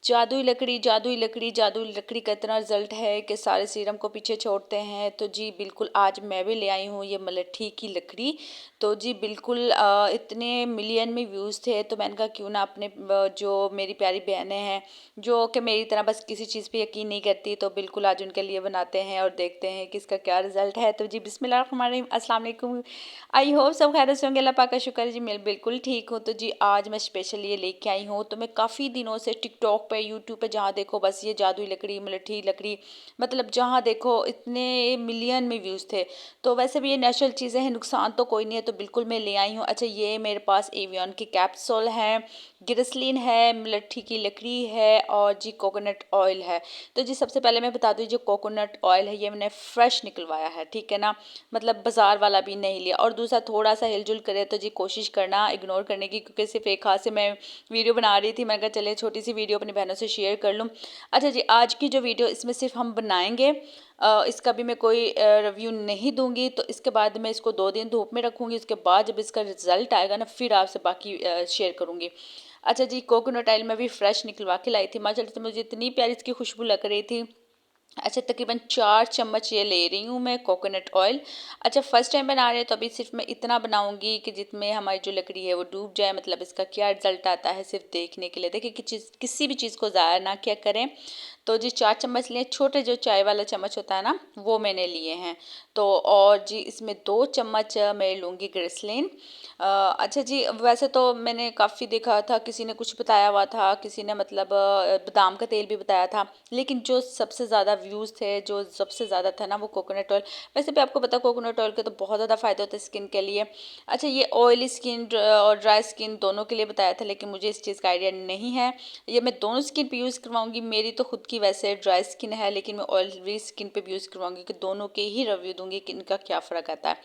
जादुई लकड़ी, जादुई लकड़ी, जादुई लकड़ी का इतना रिजल्ट है कि सारे सीरम को पीछे छोड़ते हैं। तो जी बिल्कुल आज मैं भी ले आई हूँ ये मलट्ठी की लकड़ी। तो जी बिल्कुल इतने मिलियन में व्यूज़ थे, तो मैंने कहा क्यों ना अपने जो मेरी प्यारी बहनें हैं जो कि मेरी तरह बस किसी चीज़ पे यकीन नहीं करती, तो बिल्कुल आज उनके लिए बनाते हैं और देखते हैं कि इसका क्या रिजल्ट है। तो जी बिस्मिल्लाहिर्रहमानिर्रहीम, अस्सलाम वालेकुम। आई होप सब खैरियत से होंगे, अल्लाह पाक का शुक्र है जी मैं बिल्कुल ठीक हूँ। तो जी आज मैं स्पेशल ये लेके आई हूँ। तो मैं काफ़ी दिनों से टिकटॉक पे, यूट्यूब पे जहाँ देखो बस ये जादुई लकड़ी, मलट्ठी लकड़ी, मतलब जहाँ देखो इतने मिलियन में व्यूज़ थे। तो वैसे भी ये नेचुरल चीज़ें हैं, नुकसान तो कोई नहीं है, तो बिल्कुल मैं ले आई हूँ। अच्छा, ये मेरे पास एवियन की कैप्सूल है, ग्लिसरीन है, मलट्ठी की लकड़ी है और जी कोकोनट ऑयल है। तो जी सबसे पहले मैं बता दूँ, जो कोकोनट ऑयल है ये मैंने फ्रेश निकलवाया है, ठीक है ना, मतलब बाजार वाला भी नहीं लिया। और दूसरा थोड़ा सा हिलजुल करे तो जी कोशिश करना इग्नोर करने की, क्योंकि सिर्फ एक हाथ से मैं वीडियो बना रही थी, मैंने कहा चले छोटी सी वीडियो अपनी बहनों से शेयर कर लूँ। अच्छा जी, आज की जो वीडियो इसमें सिर्फ हम बनाएंगे, इसका भी मैं कोई रिव्यू नहीं दूंगी। तो इसके बाद मैं इसको 2 दिन धूप में रखूंगी, उसके बाद जब इसका रिजल्ट आएगा ना फिर आपसे बाकी शेयर करूंगी। अच्छा जी, कोकोनट ऑयल मैं भी फ्रेश निकलवा के लाई थी, माशाल्लाह से मुझे इतनी प्यारी इसकी खुशबू लग रही थी। अच्छा, तकरीबन 4 चम्मच ये ले रही हूँ मैं कोकोनट ऑयल। अच्छा, फर्स्ट टाइम बना रहे हैं तो अभी सिर्फ मैं इतना बनाऊंगी कि जिसमें हमारी जो लकड़ी है वो डूब जाए, मतलब इसका क्या रिजल्ट आता है सिर्फ देखने के लिए। देखिए कि किसी भी चीज़ को ज़ाया ना क्या करें। तो जी 4 चम्मच लिए, छोटे जो चाय वाला चम्मच होता है ना वो मैंने लिए हैं। तो और जी इसमें 2 चम्मच मैं लूँगी ग्लिसरीन। अच्छा जी, वैसे तो मैंने काफ़ी देखा था, किसी ने कुछ बताया हुआ था, किसी ने मतलब बादाम का तेल भी बताया था, लेकिन जो सबसे ज़्यादा व्यूज़ थे, जो सबसे ज़्यादा था ना वो कोकोनट ऑयल। वैसे भी आपको पता कोकोनट ऑयल के तो बहुत ज़्यादा फ़ायदा होता है स्किन के लिए। अच्छा, ये ऑयली स्किन और ड्राई स्किन दोनों के लिए बताया था, लेकिन मुझे इस चीज़ का आइडिया नहीं है। ये मैं दोनों स्किन पे यूज़ करवाऊंगी। मेरी तो खुद की वैसे ड्राई स्किन है, लेकिन मैं ऑयली स्किन पे भी यूज़ करवाऊंगी, कि दोनों के ही रिव्यू दूंगी कि इनका क्या फ़र्क आता है।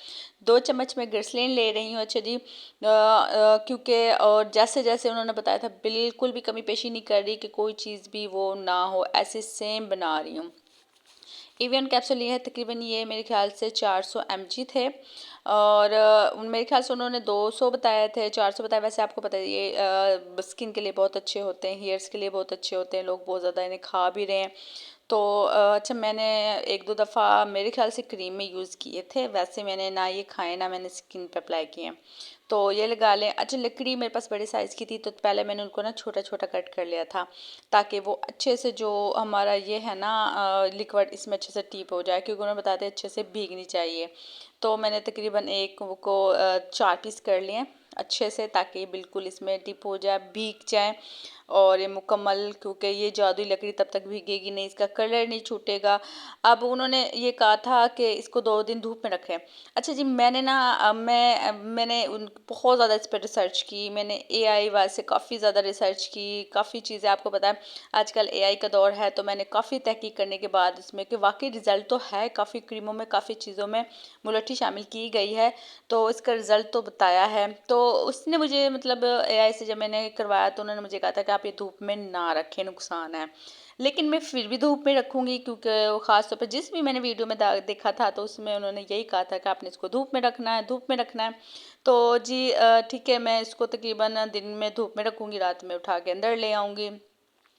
2 चम्मच मैं ग्लिसरीन ले रही हूँ। अच्छा जी, क्योंकि और जैसे जैसे उन्होंने बताया था बिल्कुल भी कमी पेशी नहीं कर रही कि कोई चीज़ भी वो ना हो, ऐसे सेम बना रही हूँ। एवियन कैप्सूल ये है, तकरीबन ये मेरे ख्याल से 400 mg थे, और मेरे ख्याल से उन्होंने 200 बताए थे, 400 बताया। वैसे आपको पता है ये स्किन के लिए बहुत अच्छे होते हैं, हेयर्स के लिए बहुत अच्छे होते हैं, लोग बहुत ज़्यादा इन्हें खा भी रहे हैं। तो अच्छा, मैंने 1-2 दफ़ा मेरे ख्याल से क्रीम में यूज़ किए थे, वैसे मैंने ना ये खाए ना मैंने स्किन पे अप्लाई किए हैं। तो ये लगा लें। अच्छा, लकड़ी मेरे पास बड़े साइज़ की थी, तो पहले मैंने उनको ना छोटा छोटा कट कर लिया था, ताकि वो अच्छे से जो हमारा ये है ना लिक्विड इसमें अच्छे से टीप हो जाए, क्योंकि उन्होंने बताते अच्छे से भीगनी चाहिए। तो मैंने तकरीबन एक को 4 पीस कर लिए अच्छे से, ताकि बिल्कुल इसमें डिप हो जाए, भीग जाए और ये मुकम्मल, क्योंकि ये जादुई लकड़ी तब तक भीगेगी नहीं, इसका कलर नहीं छूटेगा। अब उन्होंने ये कहा था कि इसको 2 दिन धूप में रखें। अच्छा जी, मैंने ना मैंने उन बहुत ज़्यादा इस पर रिसर्च की, मैंने एआई वाले से काफ़ी ज़्यादा रिसर्च की, काफ़ी चीज़ें, आपको पता है आजकल एआई का दौर है, तो मैंने काफ़ी तहकीक करने के बाद इसमें कि वाकई रिज़ल्ट तो है, काफ़ी क्रीमों में काफ़ी चीज़ों में मुलट्ठी शामिल की गई है, तो इसका रिज़ल्ट तो बताया है। तो उसने मुझे मतलब एआई से जब मैंने करवाया तो उन्होंने मुझे कहा था कि आप ये धूप में ना रखें, नुकसान है। लेकिन मैं फिर भी धूप में रखूँगी, क्योंकि वो ख़ास तौर पे जिस भी मैंने वीडियो में देखा था तो उसमें उन्होंने यही कहा था कि आपने इसको धूप में रखना है, धूप में रखना है। तो जी ठीक है, मैं इसको तकरीबन दिन में धूप में रखूँगी, रात में उठा के अंदर ले आऊँगी,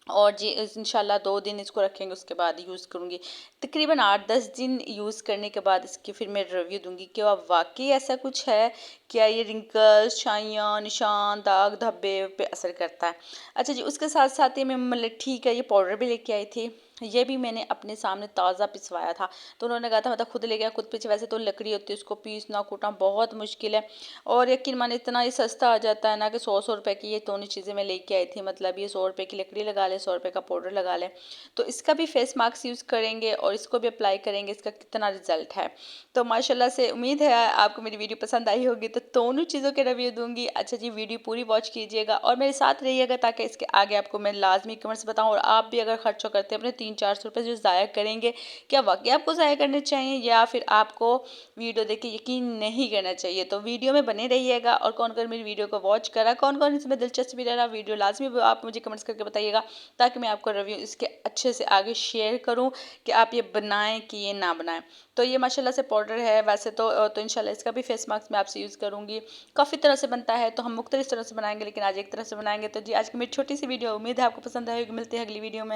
और जी इंशाल्लाह 2 दिन इसको रखेंगे, उसके बाद यूज़ करूँगी। तकरीबन 8-10 दिन यूज़ करने के बाद इसकी फिर मैं रिव्यू दूंगी कि वह वाकई ऐसा कुछ है, क्या ये रिंकल्स, छाइयाँ, निशान, दाग धब्बे पे असर करता है। अच्छा जी, उसके साथ साथ ही मैं मलट्ठी का ये पाउडर भी लेके आई थी, ये भी मैंने अपने सामने ताज़ा पिसवाया था। तो उन्होंने कहा था मतलब खुद ले गया खुद पीछे, वैसे तो लकड़ी होती है उसको पीसना कूटना बहुत मुश्किल है, और यकीन माने इतना ये सस्ता आ जाता है ना कि 100-100 रुपए की ये दोनों चीज़ें मैं लेके आई थी, मतलब ये 100 रुपए की लकड़ी लगा ले, 100 रुपए का पाउडर लगा ले। तो इसका भी फेस मास्क यूज़ करेंगे और इसको भी अप्लाई करेंगे, इसका कितना रिजल्ट है। तो माशाल्लाह से उम्मीद है आपको मेरी वीडियो पसंद आई होगी, तो दोनों चीज़ों के रिव्यू दूंगी। अच्छा जी, वीडियो पूरी वॉच कीजिएगा और मेरे साथ रहिएगा, ताकि इसके आगे आपको मैं लाजमी कमेंट्स बताऊँ, और आप भी अगर खर्चों करते हैं अपने 300-400 रुपये जो ज़ाया करेंगे, क्या वाकई आपको ज़ाया करने चाहिए या फिर आपको वीडियो देख के यकीन नहीं करना चाहिए। तो वीडियो में बने रहिएगा, और कौन कौन मेरी वीडियो को वॉच करा, कौन कौन इसमें दिलचस्पी ले रहा वीडियो, लाजमी आप मुझे कमेंट्स करके बताइएगा, ताकि मैं आपको रिव्यू इसके अच्छे से आगे शेयर करूं कि आप ये बनाएं कि ये ना बनाएं। तो ये माशाल्लाह से पाउडर है। वैसे तो इंशाल्लाह इसका भी फेस मास्क मैं आपसे यूज़ करूँगी। काफ़ी तरह से बनता है, तो हम मुख्तलिफ तरह से बनाएंगे, लेकिन आज एक तरह से बनाएंगे। तो जी आज की मेरी छोटी सी वीडियो, उम्मीद है आपको पसंद आएगी। मिलते हैं अगली वीडियो में।